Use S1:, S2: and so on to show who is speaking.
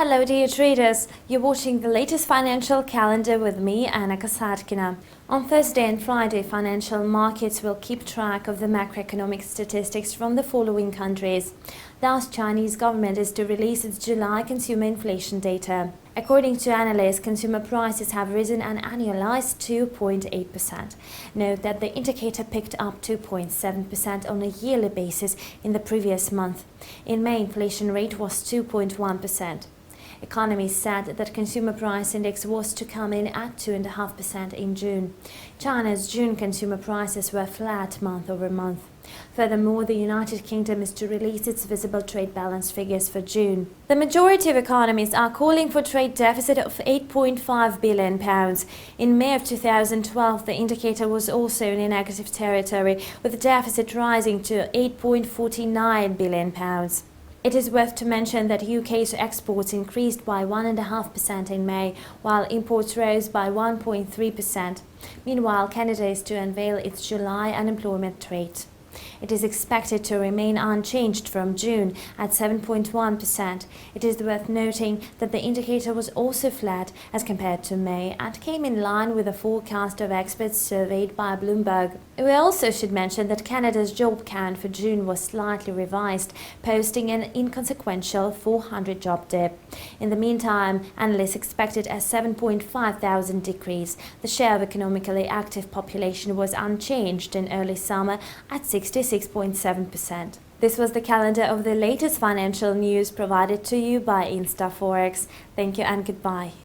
S1: Hello dear traders, you're watching the latest financial calendar with me, Anna Kasatkina. On Thursday and Friday, financial markets will keep track of the macroeconomic statistics from the following countries. Thus, Chinese government is to release its July consumer inflation data. According to analysts, consumer prices have risen an annualized 2.8%. Note that the indicator picked up 2.7% on a yearly basis in the previous month. In May, inflation rate was 2.1%. Economists said that consumer price index was to come in at 2.5% in June. China's June consumer prices were flat month over month. Furthermore, the United Kingdom is to release its visible trade balance figures for June. The majority of economists are calling for trade deficit of £8.5 billion. In May of 2012, the indicator was also in a negative territory, with the deficit rising to £8.49 billion. It is worth to mention that UK's exports increased by 1.5% in May, while imports rose by 1.3%. Meanwhile, Canada is to unveil its July unemployment rate. It is expected to remain unchanged from June at 7.1%. It is worth noting that the indicator was also flat as compared to May and came in line with the forecast of experts surveyed by Bloomberg. We also should mention that Canada's job count for June was slightly revised, posting an inconsequential 400 job dip. In the meantime, analysts expected a 7,500 decrease. The share of economically active population was unchanged in early summer at 66.7%. This was the calendar of the latest financial news provided to you by InstaForexx. Thank you and goodbye.